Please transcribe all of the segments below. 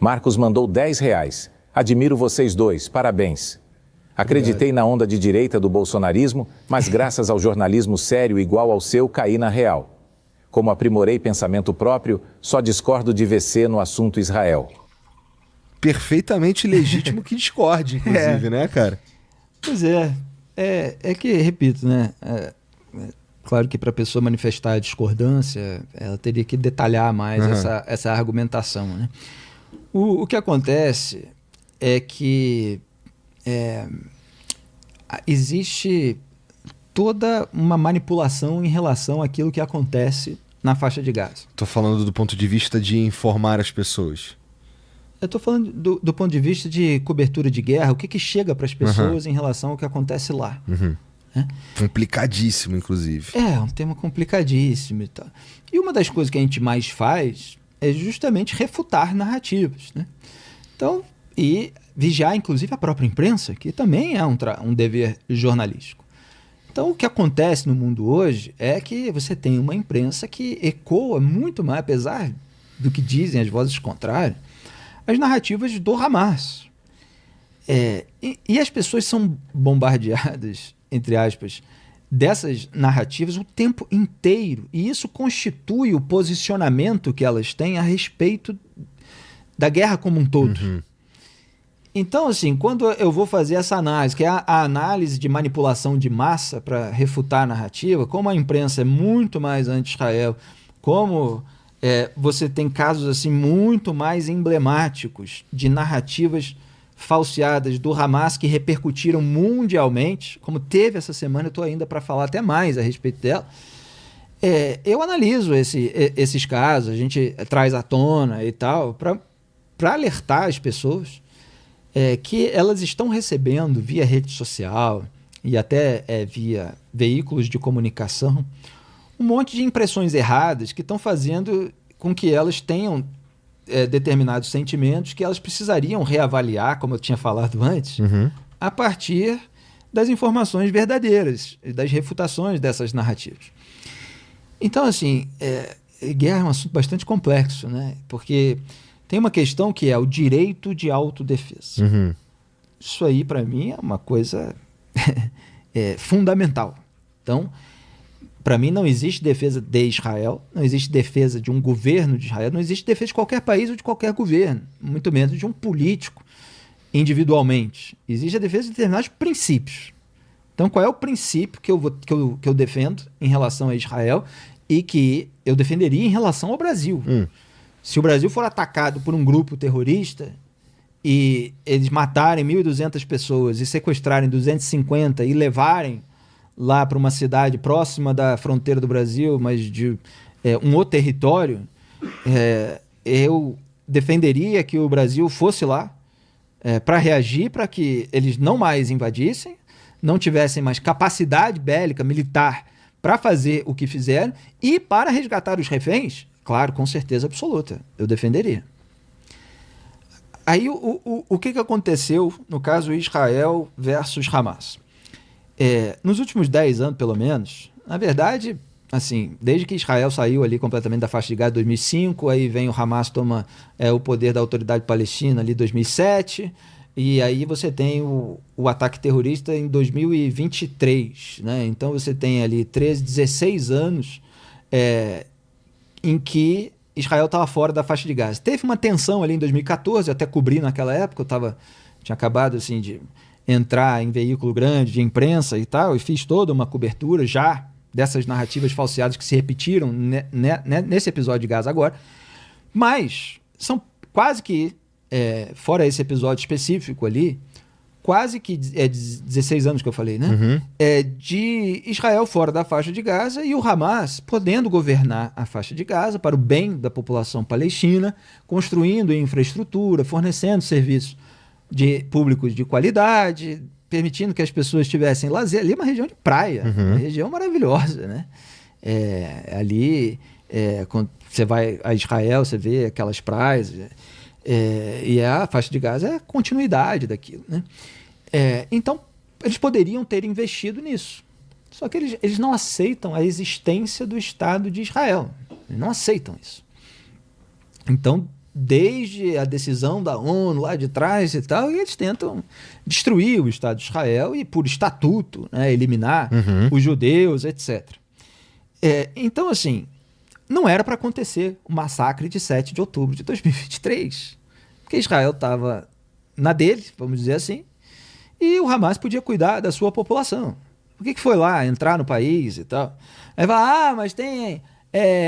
Marcos mandou R$ 10. Admiro vocês dois, parabéns. Acreditei na onda de direita do bolsonarismo, mas graças ao jornalismo sério igual ao seu, caí na real. Como aprimorei pensamento próprio, só discordo de VC no assunto Israel. Perfeitamente legítimo que discorde, inclusive, né, cara? Pois é. É que, repito, né? Claro que para a pessoa manifestar a discordância, ela teria que detalhar mais essa argumentação, né? O que acontece é que existe toda uma manipulação em relação àquilo que acontece na faixa de Gaza. Tô falando do ponto de vista de informar as pessoas. Eu estou falando do ponto de vista de cobertura de guerra, o que chega para as pessoas em relação ao que acontece lá. Complicadíssimo, inclusive. É um tema complicadíssimo e tal. E uma das coisas que a gente mais faz é justamente refutar narrativas, né? Então, e vigiar, inclusive, a própria imprensa, que também é um dever jornalístico. Então, o que acontece no mundo hoje é que você tem uma imprensa que ecoa muito mais, apesar do que dizem as vozes contrárias, as narrativas do Hamas. E as pessoas são bombardeadas, entre aspas, dessas narrativas o tempo inteiro. E isso constitui o posicionamento que elas têm a respeito da guerra como um todo. Então, assim, quando eu vou fazer essa análise, que é a análise de manipulação de massa para refutar a narrativa, como a imprensa é muito mais anti-Israel, como você tem casos assim muito mais emblemáticos de narrativas falseadas do Hamas que repercutiram mundialmente, como teve essa semana, eu estou ainda para falar até mais a respeito dela. Eu analiso esses casos, a gente traz à tona e tal, para alertar as pessoas que elas estão recebendo via rede social e até via veículos de comunicação um monte de impressões erradas que estão fazendo com que elas tenham determinados sentimentos que elas precisariam reavaliar, como eu tinha falado antes, a partir das informações verdadeiras e das refutações dessas narrativas. Então, assim, guerra é um assunto bastante complexo, né? Porque tem uma questão que é o direito de autodefesa. Isso aí, para mim, é uma coisa fundamental. Então, para mim, não existe defesa de Israel, não existe defesa de um governo de Israel, não existe defesa de qualquer país ou de qualquer governo, muito menos de um político individualmente. Existe a defesa de determinados princípios. Então, qual é o princípio que eu defendo em relação a Israel e que eu defenderia em relação ao Brasil? Se o Brasil for atacado por um grupo terrorista e eles matarem 1.200 pessoas e sequestrarem 250 e levarem lá para uma cidade próxima da fronteira do Brasil, mas de um outro território, eu defenderia que o Brasil fosse lá para reagir, para que eles não mais invadissem, não tivessem mais capacidade bélica, militar, para fazer o que fizeram e para resgatar os reféns, claro, com certeza absoluta, eu defenderia. Aí o que aconteceu no caso Israel versus Hamas? Nos últimos 10 anos, pelo menos, na verdade, assim, desde que Israel saiu ali completamente da faixa de Gaza em 2005, aí vem o Hamas, toma o poder da autoridade palestina ali em 2007, e aí você tem o ataque terrorista em 2023, né? Então você tem ali 16 anos em que Israel estava fora da faixa de Gaza. Teve uma tensão ali em 2014, eu até cobri naquela época, tinha acabado assim de entrar em veículo grande de imprensa e tal, e fiz toda uma cobertura já dessas narrativas falseadas que se repetiram nesse episódio de Gaza agora, mas são quase que, fora esse episódio específico ali, quase que 16 anos que eu falei, né? De Israel fora da faixa de Gaza e o Hamas podendo governar a faixa de Gaza para o bem da população palestina, construindo infraestrutura, fornecendo serviços públicos de qualidade, permitindo que as pessoas tivessem lazer. Ali é uma região de praia, uma região maravilhosa, né? Ali, quando você vai a Israel, você vê aquelas praias, e a faixa de Gaza é a continuidade daquilo, né? Então, eles poderiam ter investido nisso. Só que eles não aceitam a existência do Estado de Israel. Eles não aceitam isso. Então, desde a decisão da ONU lá de trás e tal, e eles tentam destruir o Estado de Israel e, por estatuto, né, eliminar os judeus, etc. Então, assim, não era para acontecer o massacre de 7 de outubro de 2023, porque Israel estava na dele, vamos dizer assim, e o Hamas podia cuidar da sua população. Por que foi lá entrar no país e tal? Aí fala, mas tem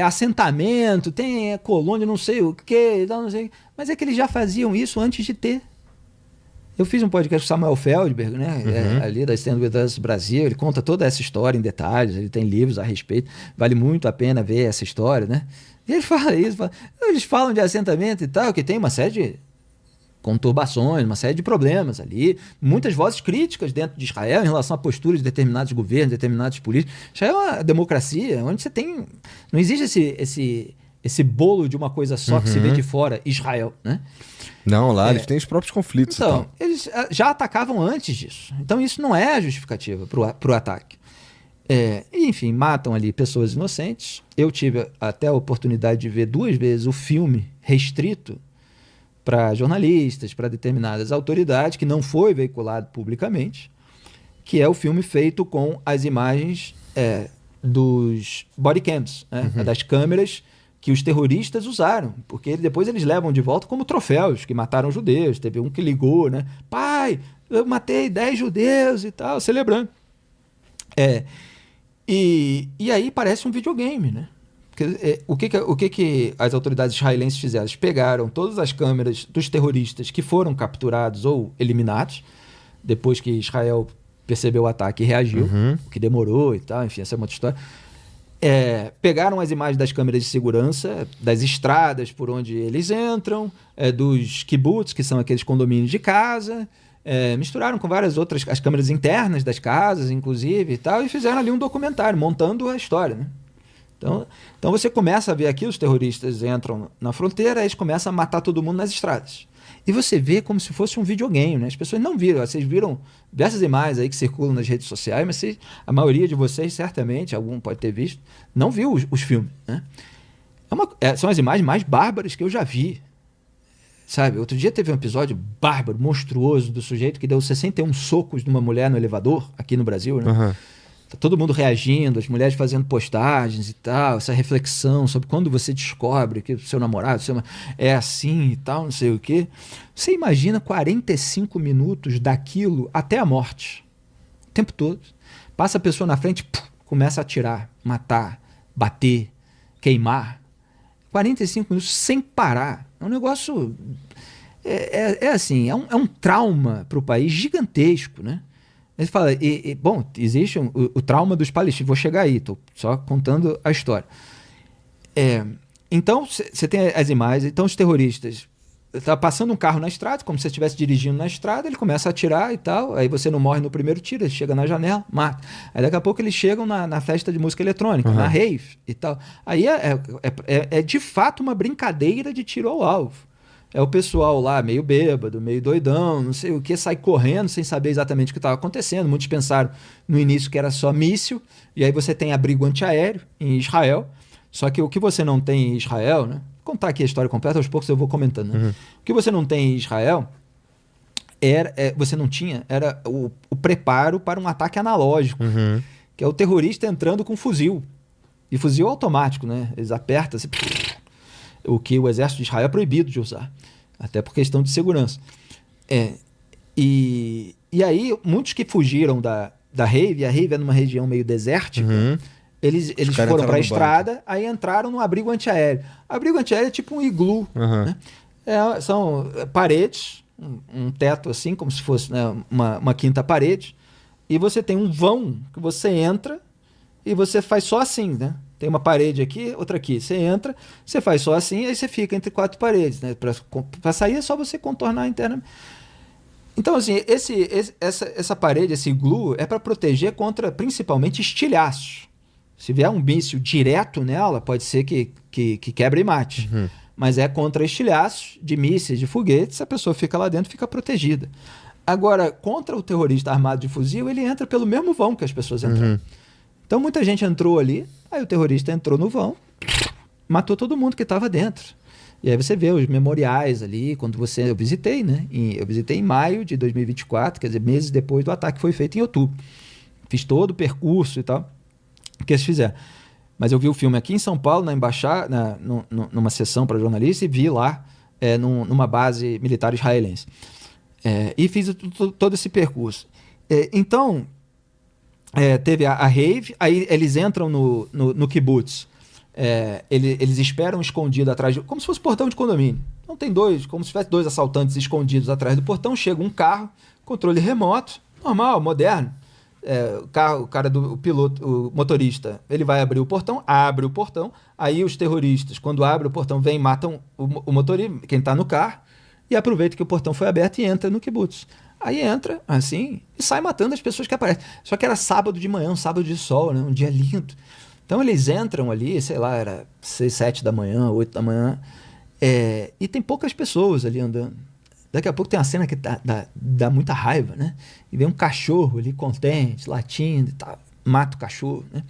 assentamento, tem colônia, não sei o quê, não sei. Mas é que eles já faziam isso antes de ter. Eu fiz um podcast com Samuel Feldberg, né? Ali da Stand With Us Brasil, ele conta toda essa história em detalhes, ele tem livros a respeito, vale muito a pena ver essa história, né? E ele fala isso, eles falam de assentamento e tal, que tem uma série de conturbações, uma série de problemas ali, muitas vozes críticas dentro de Israel em relação à postura de determinados governos, determinados políticos. Israel é uma democracia onde você tem... Não existe esse bolo de uma coisa só que se vê de fora, Israel, né? Não, lá eles têm os próprios conflitos. Então, eles já atacavam antes disso. Então isso não é a justificativa para o ataque. Enfim, matam ali pessoas inocentes. Eu tive até a oportunidade de ver 2 vezes o filme restrito para jornalistas, para determinadas autoridades, que não foi veiculado publicamente, que é o filme feito com as imagens dos bodycams, né? Das câmeras que os terroristas usaram, porque depois eles levam de volta como troféus, que mataram judeus. Teve um que ligou, né? Pai, eu matei 10 judeus e tal, celebrando. E aí parece um videogame, né? O que as autoridades israelenses fizeram? Eles pegaram todas as câmeras dos terroristas que foram capturados ou eliminados, depois que Israel percebeu o ataque e reagiu, o que demorou e tal, enfim, essa é uma outra história. Pegaram as imagens das câmeras de segurança, das estradas por onde eles entram, dos kibbutz, que são aqueles condomínios de casa, misturaram com várias outras, as câmeras internas das casas, inclusive, e tal, e fizeram ali um documentário, montando a história, né? Então você começa a ver aqui, os terroristas entram na fronteira, eles começam a matar todo mundo nas estradas. E você vê como se fosse um videogame, né? As pessoas não viram, vocês viram diversas imagens aí que circulam nas redes sociais, mas a maioria de vocês, certamente, algum pode ter visto, não viu os filmes, né? São as imagens mais bárbaras que eu já vi, sabe? Outro dia teve um episódio bárbaro, monstruoso, do sujeito que deu 61 socos numa mulher no elevador, aqui no Brasil, né? Todo mundo reagindo, as mulheres fazendo postagens e tal, essa reflexão sobre quando você descobre que o seu namorado é assim e tal, não sei o quê. Você imagina 45 minutos daquilo até a morte, o tempo todo. Passa a pessoa na frente, começa a atirar, matar, bater, queimar. 45 minutos sem parar. É um negócio... É um trauma para o país gigantesco, né? Ele fala, bom, existe o trauma dos palestinos, vou chegar aí, estou só contando a história. Então, você tem as imagens, então os terroristas, tá passando um carro na estrada, como se você estivesse dirigindo na estrada, ele começa a atirar e tal, aí você não morre no primeiro tiro, ele chega na janela, mata. Aí daqui a pouco eles chegam na festa de música eletrônica, na rave e tal. Aí é de fato uma brincadeira de tiro ao alvo. É o pessoal lá meio bêbado, meio doidão, não sei o que, sai correndo sem saber exatamente o que estava acontecendo. Muitos pensaram no início que era só míssil, e aí você tem abrigo antiaéreo em Israel. Só que o que você não tem em Israel, né? Vou contar aqui a história completa, aos poucos eu vou comentando. Né? O que você não tem em Israel era o preparo para um ataque analógico, que é o terrorista entrando com fuzil. E fuzil automático, né? Eles apertam assim, o que o exército de Israel é proibido de usar, até por questão de segurança. E aí, muitos que fugiram da rave, e a rave é numa região meio desértica, eles foram para a estrada, aí entraram no abrigo antiaéreo. Abrigo antiaéreo é tipo um iglu, né? São paredes, um teto assim, como se fosse, né, uma quinta parede, e você tem um vão que você entra e você faz só assim, né? Tem uma parede aqui, outra aqui. Você entra, você faz só assim, aí você fica entre 4 paredes, né? Para sair é só você contornar internamente. Então, assim, essa parede, esse glue, é para proteger contra, principalmente, estilhaços. Se vier um míssil direto nela, pode ser que quebre e mate. Mas é contra estilhaços de mísseis, de foguetes, a pessoa fica lá dentro e fica protegida. Agora, contra o terrorista armado de fuzil, ele entra pelo mesmo vão que as pessoas entram. Então, muita gente entrou ali, aí o terrorista entrou no vão, matou todo mundo que estava dentro. E aí você vê os memoriais ali, eu visitei, né? Eu visitei em maio de 2024, quer dizer, meses depois do ataque que foi feito em outubro. Fiz todo o percurso e tal, que eles fizeram. Mas eu vi o filme aqui em São Paulo, na embaixada, numa sessão para jornalistas, e vi lá, numa base militar israelense. E fiz todo esse percurso. Então, teve a rave, aí eles entram no kibbutz. Eles esperam escondido atrás, como se fosse portão de condomínio. Então tem como se tivesse 2 assaltantes escondidos atrás do portão. Chega um carro, controle remoto, normal, moderno. O piloto, o motorista, ele vai abrir o portão, abre o portão. Aí os terroristas, quando abrem o portão, vêm e matam o motorista, quem está no carro, e aproveita que o portão foi aberto e entra no kibbutz. Aí entra, assim, e sai matando as pessoas que aparecem. Só que era sábado de manhã, um sábado de sol, né? Um dia lindo. Então eles entram ali, sei lá, era 6, 7 da manhã, 8 da manhã, e tem poucas pessoas ali andando. Daqui a pouco tem uma cena que dá muita raiva, né? E vem um cachorro ali contente, latindo e tal, mata o cachorro, né?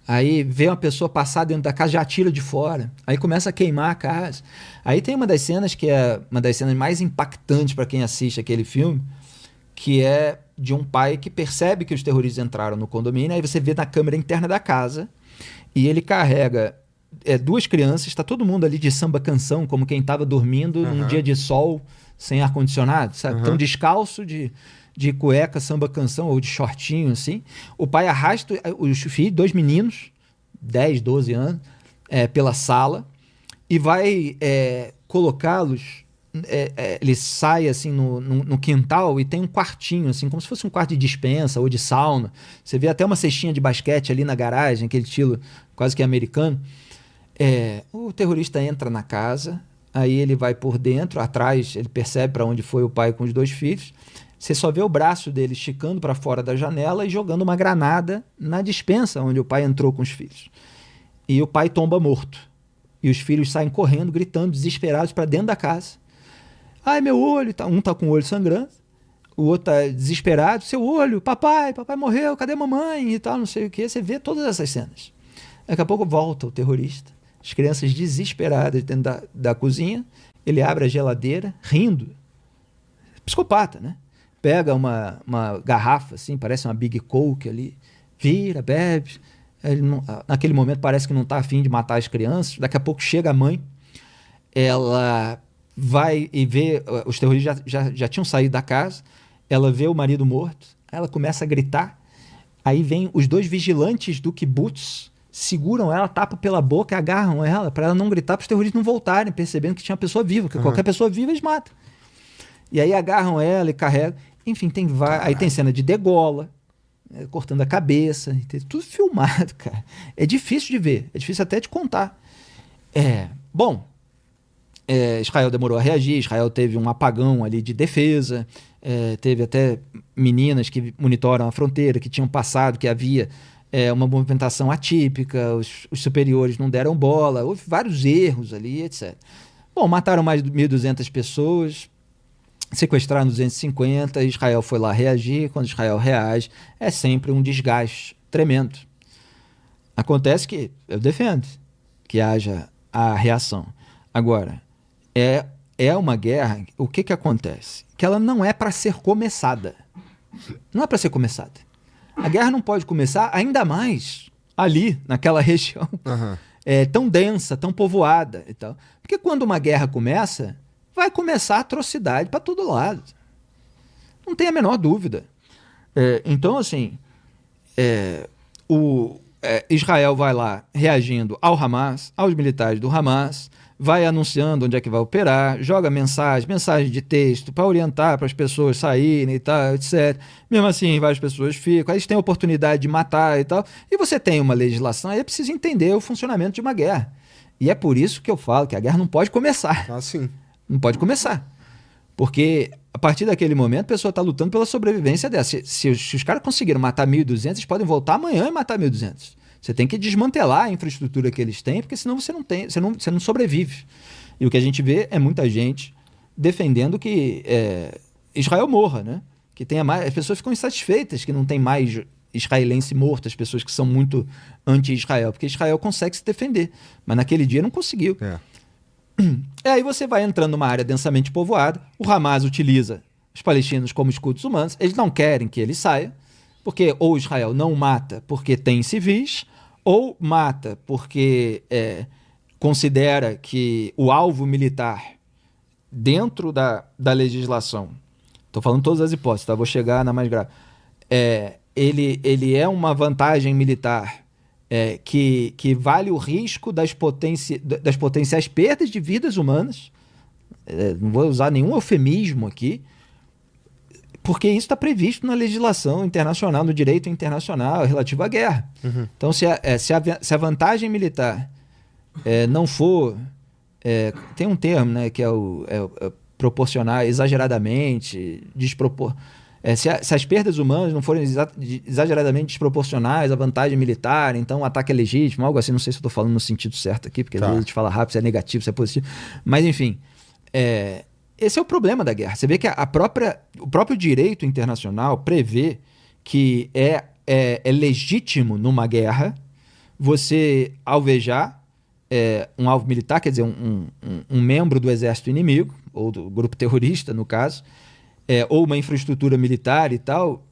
Aí vê uma pessoa passar dentro da casa, já atira de fora. Aí começa a queimar a casa. Aí tem uma das cenas que é uma das cenas mais impactantes para quem assiste aquele filme, que é de um pai que percebe que os terroristas entraram no condomínio. Aí você vê na câmera interna da casa e ele carrega 2 crianças, está todo mundo ali de samba canção, como quem estava dormindo num dia de sol, sem ar-condicionado, sabe? Tão descalço, de cueca, samba canção, ou de shortinho, assim. O pai arrasta os filhos, 2 meninos, 10, 12 anos, pela sala, e vai colocá-los. Ele sai assim no quintal e tem um quartinho, assim, como se fosse um quarto de despensa ou de sauna. Você vê até uma cestinha de basquete ali na garagem, aquele estilo quase que americano. O terrorista entra na casa, aí ele vai por dentro, atrás, ele percebe para onde foi o pai com os 2 filhos. Você só vê o braço dele esticando para fora da janela e jogando uma granada na despensa onde o pai entrou com os filhos. E o pai tomba morto. E os filhos saem correndo, gritando, desesperados, para dentro da casa. Ai, meu olho. Um tá com o olho sangrando, o outro tá desesperado. Seu olho, papai morreu, cadê a mamãe? E tal, não sei o que. Você vê todas essas cenas. Daqui a pouco volta o terrorista. As crianças desesperadas dentro da cozinha. Ele abre a geladeira, rindo. Psicopata, né? Pega uma garrafa, assim, parece uma Big Coke ali, vira, bebe. Ele naquele momento parece que não está afim de matar as crianças. Daqui a pouco chega a mãe, ela vai e vê, os terroristas já tinham saído da casa, ela vê o marido morto, ela começa a gritar, aí vem os 2 vigilantes do kibbutz, seguram ela, tapam pela boca, agarram ela, para ela não gritar, para os terroristas não voltarem, percebendo que tinha uma pessoa viva, que qualquer pessoa viva eles matam. E aí agarram ela e carregam. Enfim, aí tem cena de degola, cortando a cabeça, tudo filmado, cara. É difícil de ver, é difícil até de contar. Israel demorou a reagir, Israel teve um apagão ali de defesa, teve até meninas que monitoram a fronteira, que tinham passado, que havia uma movimentação atípica, os superiores não deram bola, houve vários erros ali, etc. Bom, mataram mais de 1.200 pessoas, sequestraram 250, Israel foi lá reagir. Quando Israel reage, é sempre um desgaste tremendo. Acontece que eu defendo que haja a reação. Agora, é uma guerra, o que acontece? Que ela não é para ser começada. Não é para ser começada. A guerra não pode começar, ainda mais ali, naquela região tão densa, tão povoada e tal. Porque quando uma guerra começa, vai começar atrocidade para todo lado. Não tem a menor dúvida. Então, assim, Israel vai lá reagindo ao Hamas, aos militares do Hamas, vai anunciando onde é que vai operar, joga mensagem de texto para orientar para as pessoas saírem e tal, etc. Mesmo assim, várias pessoas ficam, aí eles têm a oportunidade de matar e tal. E você tem uma legislação, aí é preciso entender o funcionamento de uma guerra. E é por isso que eu falo que a guerra não pode começar. Ah, sim. Não pode começar. Porque a partir daquele momento a pessoa está lutando pela sobrevivência dela. Se os caras conseguiram matar 1.200, eles podem voltar amanhã e matar 1.200. Você tem que desmantelar a infraestrutura que eles têm, porque senão você não sobrevive. E o que a gente vê é muita gente defendendo que Israel morra, né? Que tenha mais, as pessoas ficam insatisfeitas que não tem mais israelense morto, as pessoas que são muito anti-Israel, porque Israel consegue se defender, mas naquele dia não conseguiu. Aí você vai entrando numa área densamente povoada, o Hamas utiliza os palestinos como escudos humanos, eles não querem que ele saia, porque ou Israel não mata porque tem civis, ou mata porque considera que o alvo militar dentro da legislação, estou falando todas as hipóteses, tá? Vou chegar na mais grave, ele é uma vantagem militar que vale o risco das potenciais perdas de vidas humanas, não vou usar nenhum eufemismo aqui, porque isso está previsto na legislação internacional, no direito internacional relativo à guerra. Uhum. Então, se a vantagem militar não for... tem um termo, né, que é proporcionar exageradamente, se as perdas humanas não forem exageradamente desproporcionais à vantagem militar, então o ataque é legítimo, algo assim, não sei se eu estou falando no sentido certo aqui, porque às vezes a gente fala rápido, se é negativo, se é positivo, mas enfim, esse é o problema da guerra. Você vê que o próprio direito internacional prevê que é legítimo numa guerra você alvejar um alvo militar, quer dizer, um membro do exército inimigo, ou do grupo terrorista, no caso, ou uma infraestrutura militar e tal,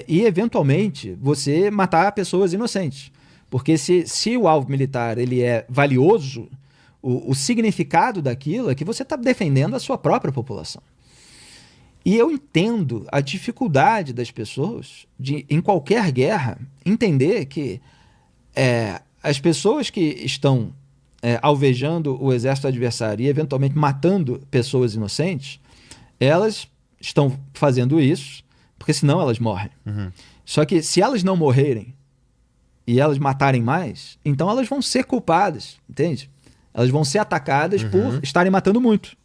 e eventualmente você matar pessoas inocentes. Porque se o alvo militar ele é valioso, o significado daquilo é que você está defendendo a sua própria população. E eu entendo a dificuldade das pessoas de, em qualquer guerra, entender que as pessoas que estão alvejando o exército adversário e eventualmente matando pessoas inocentes, elas estão fazendo isso porque senão elas morrem. Uhum. Só que se elas não morrerem e elas matarem mais, então elas vão ser culpadas, entende? Elas vão ser atacadas por estarem matando muito.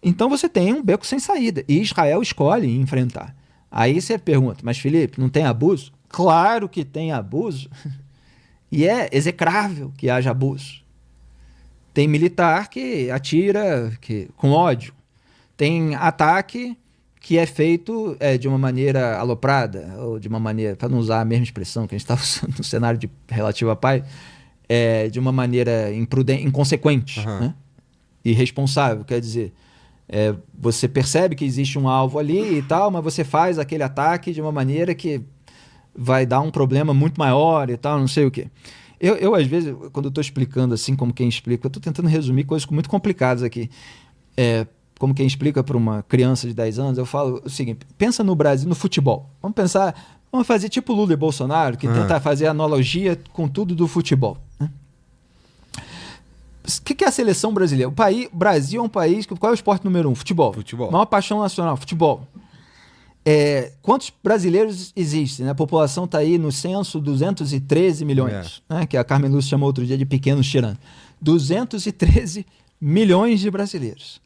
Então você tem um beco sem saída. E Israel escolhe enfrentar. Aí você pergunta, mas Felipe, não tem abuso? Claro que tem abuso. E é execrável que haja abuso. Tem militar que atira com ódio. Tem ataque que é feito de uma maneira aloprada, ou de uma maneira, para não usar a mesma expressão que a gente está usando no cenário relativo a paz, de uma maneira imprudente, inconsequente, né? Irresponsável. Quer dizer, você percebe que existe um alvo ali e tal, mas você faz aquele ataque de uma maneira que vai dar um problema muito maior e tal, não sei o quê. Eu às vezes, quando eu estou explicando assim, como quem explica, eu estou tentando resumir coisas muito complicadas aqui. Como quem explica para uma criança de 10 anos, eu falo o seguinte: pensa no Brasil, no futebol. Vamos fazer tipo Lula e Bolsonaro, que tenta fazer analogia com tudo do futebol. Né? O que é a seleção brasileira? O Brasil é um país... Qual é o esporte número 1? Futebol. Maior paixão nacional, futebol. Quantos brasileiros existem? Né? A população está aí no censo 213 milhões, né? Que a Carmen Lúcia chamou outro dia de pequenos tirando. 213 milhões de brasileiros.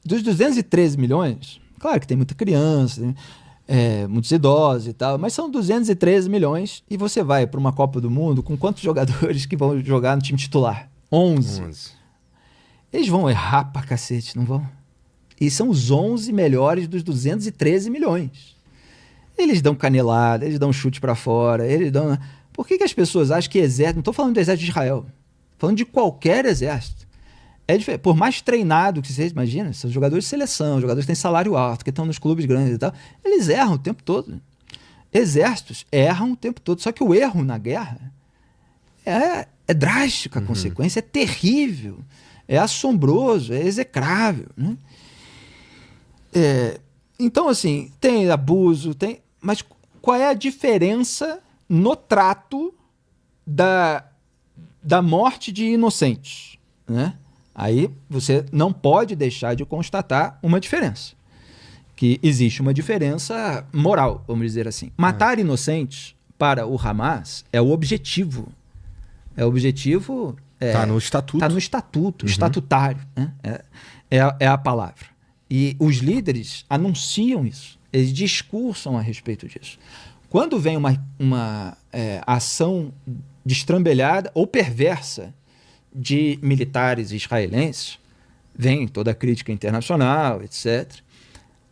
Dos 213 milhões, claro que tem muita criança, muitos idosos e tal, mas são 213 milhões e você vai para uma Copa do Mundo com quantos jogadores que vão jogar no time titular? 11. Eles vão errar pra cacete, não vão? E são os 11 melhores dos 213 milhões. Eles dão canelada, eles dão chute para fora, eles dão... Por que as pessoas acham que exército... Não estou falando do exército de Israel, falando de qualquer exército. Por mais treinado que vocês imaginem, são jogadores de seleção, jogadores que têm salário alto, que estão nos clubes grandes e tal, eles erram o tempo todo. Exércitos erram o tempo todo, só que o erro na guerra é drástico, a consequência é terrível, é assombroso, é execrável, né? Então, assim, tem abuso, mas qual é a diferença no trato da morte de inocentes, né? Aí você não pode deixar de constatar uma diferença. Que existe uma diferença moral, vamos dizer assim. Matar inocentes para o Hamas é o objetivo. É o objetivo... Está no estatuto. Está no estatuto, estatutário. Né? É a palavra. E os líderes anunciam isso. Eles discursam a respeito disso. Quando vem uma ação destrambelhada ou perversa de militares israelenses, vem toda a crítica internacional, etc.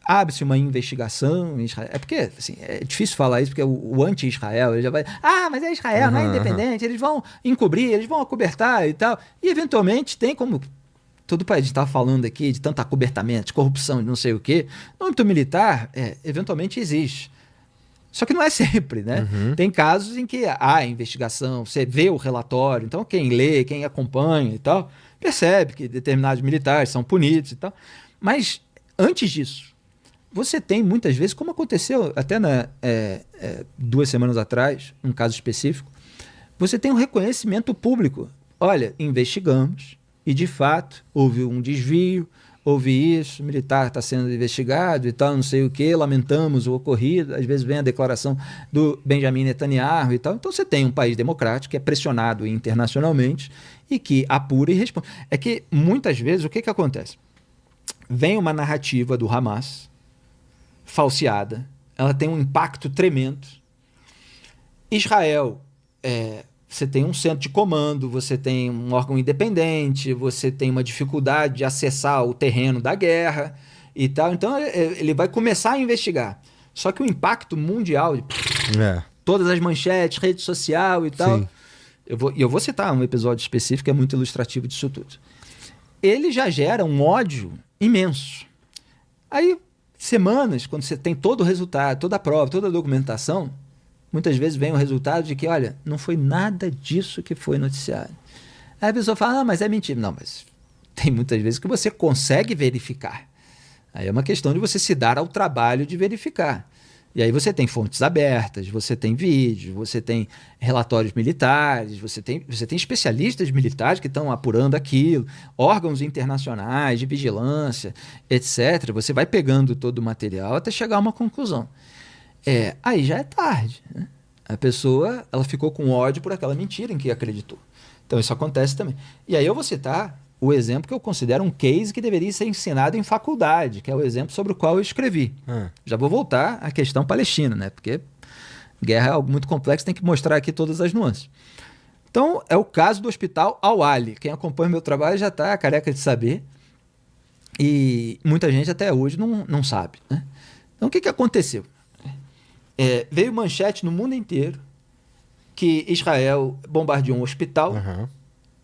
Abre-se uma investigação em Israel. Porque assim, é difícil falar isso, porque o anti-Israel ele já vai... mas é Israel, não é independente, eles vão encobrir, eles vão acobertar e tal. E, eventualmente, tem como todo país, a gente estava falando aqui de tanto acobertamento, de corrupção, de não sei o quê. No âmbito militar, eventualmente existe. Só que não é sempre, né? Tem casos em que há investigação, você vê o relatório, então quem lê, quem acompanha e tal, percebe que determinados militares são punidos e tal. Mas antes disso, você tem muitas vezes, como aconteceu até 2 semanas atrás, um caso específico, você tem um reconhecimento público. Olha, investigamos e de fato houve um desvio, houve isso, o militar está sendo investigado e tal, não sei o quê, lamentamos o ocorrido, às vezes vem a declaração do Benjamin Netanyahu e tal. Então você tem um país democrático que é pressionado internacionalmente e que apura e responde. É que muitas vezes o que acontece? Vem uma narrativa do Hamas falseada, ela tem um impacto tremendo. Israel, você tem um centro de comando, você tem um órgão independente, você tem uma dificuldade de acessar o terreno da guerra e tal. Então, ele vai começar a investigar. Só que o impacto mundial, todas as manchetes, rede social e tal... Sim. Eu vou citar um episódio específico que é muito ilustrativo disso tudo. Ele já gera um ódio imenso. Aí, semanas, quando você tem todo o resultado, toda a prova, toda a documentação... Muitas vezes vem o resultado de que, olha, não foi nada disso que foi noticiado. Aí a pessoa fala, mas é mentira. Não, mas tem muitas vezes que você consegue verificar. Aí é uma questão de você se dar ao trabalho de verificar. E aí você tem fontes abertas, você tem vídeos, você tem relatórios militares, você tem especialistas militares que estão apurando aquilo, órgãos internacionais de vigilância, etc. Você vai pegando todo o material até chegar a uma conclusão. Aí já é tarde, né? A pessoa ela ficou com ódio por aquela mentira em que acreditou. Então isso acontece também. E aí eu vou citar o exemplo que eu considero um case que deveria ser ensinado em faculdade, que é o exemplo sobre o qual eu escrevi. Já vou voltar à questão palestina, né? Porque guerra é algo muito complexo, tem que mostrar aqui todas as nuances. Então é o caso do Hospital Al-Ahli. Quem acompanha o meu trabalho já está careca de saber. E muita gente até hoje não sabe, né? Então o que aconteceu? Veio manchete no mundo inteiro que Israel bombardeou um hospital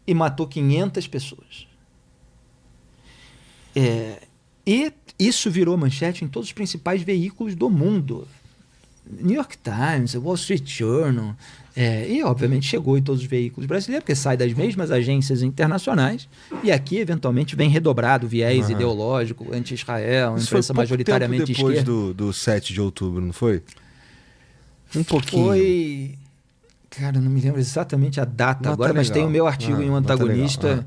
e matou 500 pessoas. E isso virou manchete em todos os principais veículos do mundo. New York Times, Wall Street Journal, e obviamente chegou em todos os veículos brasileiros, porque sai das mesmas agências internacionais, e aqui eventualmente vem redobrado o viés ideológico anti-Israel, imprensa majoritariamente depois esquerda. do 7 de outubro, não foi? Um pouquinho. Foi... Cara, não me lembro exatamente a data agora, mas tem o meu artigo em um antagonista.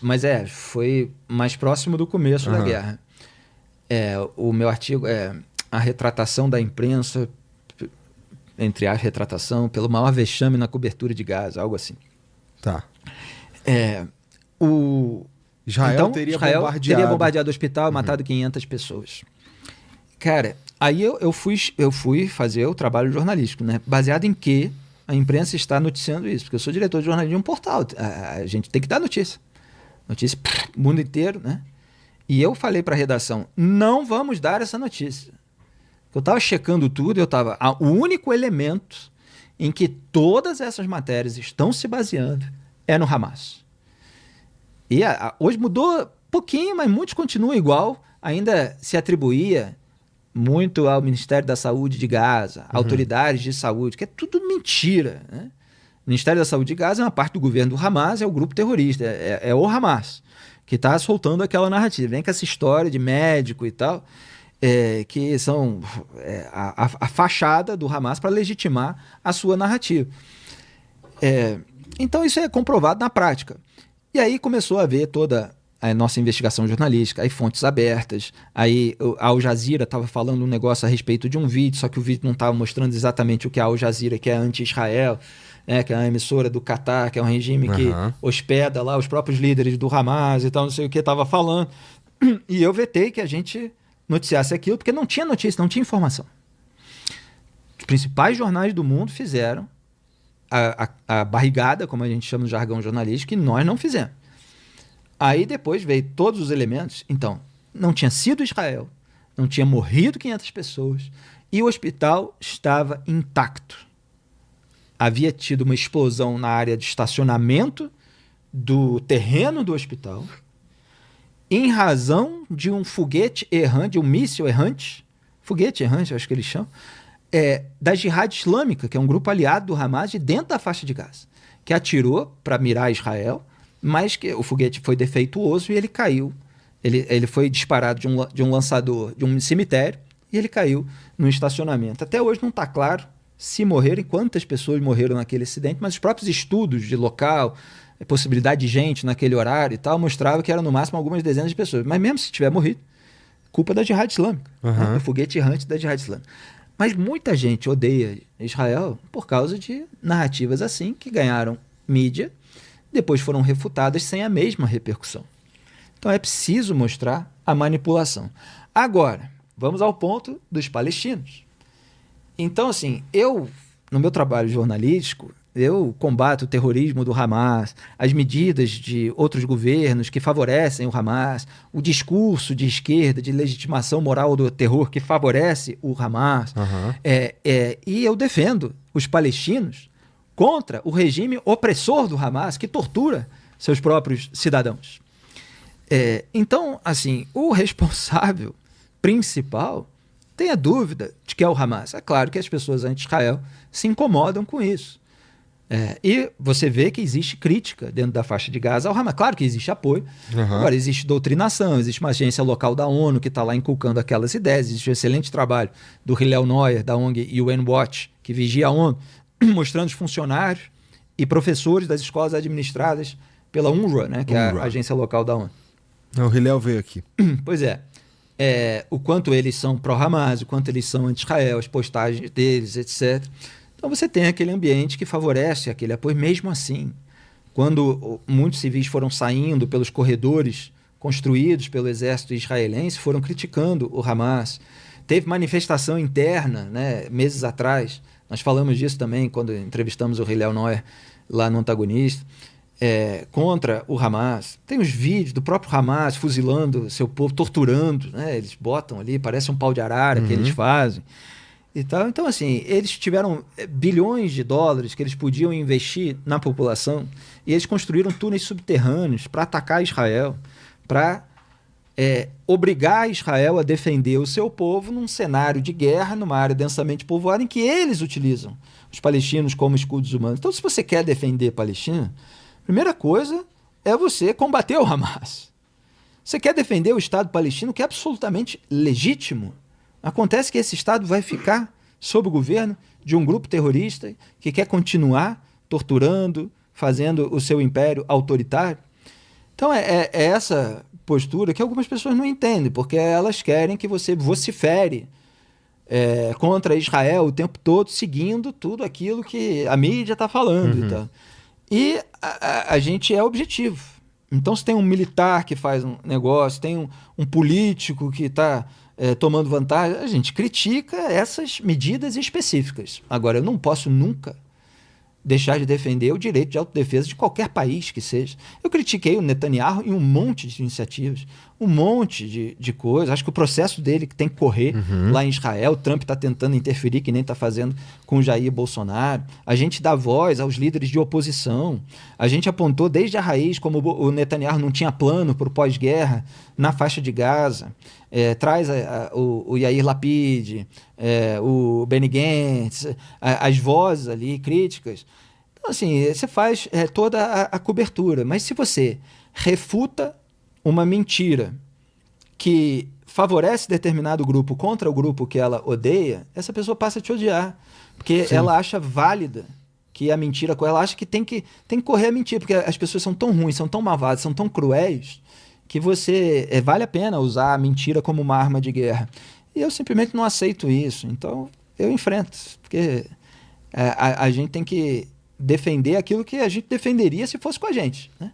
Mas foi mais próximo do começo da guerra. O meu artigo é a retratação da imprensa, entre aspas, retratação, pelo maior vexame na cobertura de Gaza, algo assim. Tá. Israel teria bombardeado o hospital e matado 500 pessoas. Cara, aí eu fui fazer o trabalho jornalístico, né? Baseado em que a imprensa está noticiando isso, porque eu sou diretor de jornalismo de um portal, a gente tem que dar notícia. Notícia o mundo inteiro, né? E eu falei para a redação, não vamos dar essa notícia. Eu estava checando tudo, o único elemento em que todas essas matérias estão se baseando é no Hamas. E hoje mudou pouquinho, mas muitos continuam igual, ainda se atribuía muito ao Ministério da Saúde de Gaza, autoridades de saúde, que é tudo mentira, né? O Ministério da Saúde de Gaza é uma parte do governo do Hamas, é o grupo terrorista, é o Hamas que está soltando aquela narrativa. Vem com essa história de médico e tal, que são a fachada do Hamas para legitimar a sua narrativa. Então isso é comprovado na prática. E aí começou a haver toda a nossa investigação jornalística, aí fontes abertas, aí a Al Jazeera estava falando um negócio a respeito de um vídeo, só que o vídeo não estava mostrando exatamente o que a Al Jazeera, que é anti-Israel, que é uma emissora do Catar, que é um regime que hospeda lá os próprios líderes do Hamas e tal, não sei o que, estava falando. E eu vetei que a gente noticiasse aquilo, porque não tinha notícia, não tinha informação. Os principais jornais do mundo fizeram a barrigada, como a gente chama no jargão jornalístico, e nós não fizemos. Aí depois veio todos os elementos. Então, não tinha sido Israel, não tinha morrido 500 pessoas e o hospital estava intacto. Havia tido uma explosão na área de estacionamento do terreno do hospital em razão de um foguete errante, de um míssil errante, foguete errante, acho que eles chamam, da Jihad Islâmica, que é um grupo aliado do Hamas de dentro da faixa de Gaza, que atirou para mirar Israel, mas que o foguete foi defeituoso e ele caiu. Ele foi disparado de um lançador de um cemitério e ele caiu no estacionamento. Até hoje não está claro se morreram e quantas pessoas morreram naquele acidente, mas os próprios estudos de local, possibilidade de gente naquele horário e tal, mostravam que eram no máximo algumas dezenas de pessoas. Mas mesmo se tiver morrido, culpa da Jihad Islâmica, né? Do foguete errante da Jihad Islâmica. Mas muita gente odeia Israel por causa de narrativas assim que ganharam mídia, depois foram refutadas sem a mesma repercussão. Então é preciso mostrar a manipulação. Agora, vamos ao ponto dos palestinos. Então, assim, no meu trabalho jornalístico, eu combato o terrorismo do Hamas, as medidas de outros governos que favorecem o Hamas, o discurso de esquerda, de legitimação moral do terror que favorece o Hamas. E eu defendo os palestinos contra o regime opressor do Hamas, que tortura seus próprios cidadãos. Então, assim, o responsável principal tem a dúvida de que é o Hamas. É claro que as pessoas anti-Israel se incomodam com isso. E você vê que existe crítica dentro da faixa de Gaza ao Hamas. Claro que existe apoio. Agora, existe doutrinação, existe uma agência local da ONU que está lá inculcando aquelas ideias. Existe um excelente trabalho do Hillel Neuer, da ONG UN Watch, que vigia a ONU, mostrando os funcionários e professores das escolas administradas pela UNRWA, né, que é a agência local da ONU. O Hillel veio aqui. Pois o quanto eles são pró-Hamas, o quanto eles são anti-Israel, as postagens deles, etc. Então você tem aquele ambiente que favorece aquele apoio, mesmo assim. Quando muitos civis foram saindo pelos corredores construídos pelo exército israelense, foram criticando o Hamas. Teve manifestação interna, né, meses atrás. Nós falamos disso também quando entrevistamos o Hillel Neuer lá no Antagonista, contra o Hamas. Tem os vídeos do próprio Hamas fuzilando seu povo, torturando, né? Eles botam ali, parece um pau de arara que eles fazem. E tal. Então, assim, eles tiveram bilhões de dólares que eles podiam investir na população e eles construíram túneis subterrâneos para atacar Israel, para obrigar Israel a defender o seu povo num cenário de guerra, numa área densamente povoada, em que eles utilizam os palestinos como escudos humanos. Então, se você quer defender a Palestina, a primeira coisa é você combater o Hamas. Você quer defender o Estado palestino, que é absolutamente legítimo. Acontece que esse Estado vai ficar sob o governo de um grupo terrorista que quer continuar torturando, fazendo o seu império autoritário. Então é essa postura que algumas pessoas não entendem, porque elas querem que você vocifere contra Israel o tempo todo, seguindo tudo aquilo que a mídia está falando. E tal. E a gente é objetivo. Então, se tem um militar que faz um negócio, tem um político que está tomando vantagem, a gente critica essas medidas específicas. Agora, eu não posso nunca deixar de defender o direito de autodefesa de qualquer país que seja. Eu critiquei o Netanyahu em um monte de iniciativas, um monte de coisas. Acho que o processo dele que tem que correr lá em Israel, o Trump está tentando interferir, que nem está fazendo com o Jair Bolsonaro. A gente dá voz aos líderes de oposição. A gente apontou desde a raiz como o Netanyahu não tinha plano para o pós-guerra na faixa de Gaza. Traz o Yair Lapid, o Benny Gantz, as vozes ali críticas. Então, assim, você faz toda a cobertura. Mas se você refuta uma mentira que favorece determinado grupo contra o grupo que ela odeia, essa pessoa passa a te odiar. Porque ela acha válida que a mentira... Ela acha que tem que correr a mentira, porque as pessoas são tão ruins, são tão malvadas, são tão cruéis, que vale a pena usar a mentira como uma arma de guerra. E eu simplesmente não aceito isso. Então, eu enfrento. Porque a gente tem que defender aquilo que a gente defenderia se fosse com a gente, né?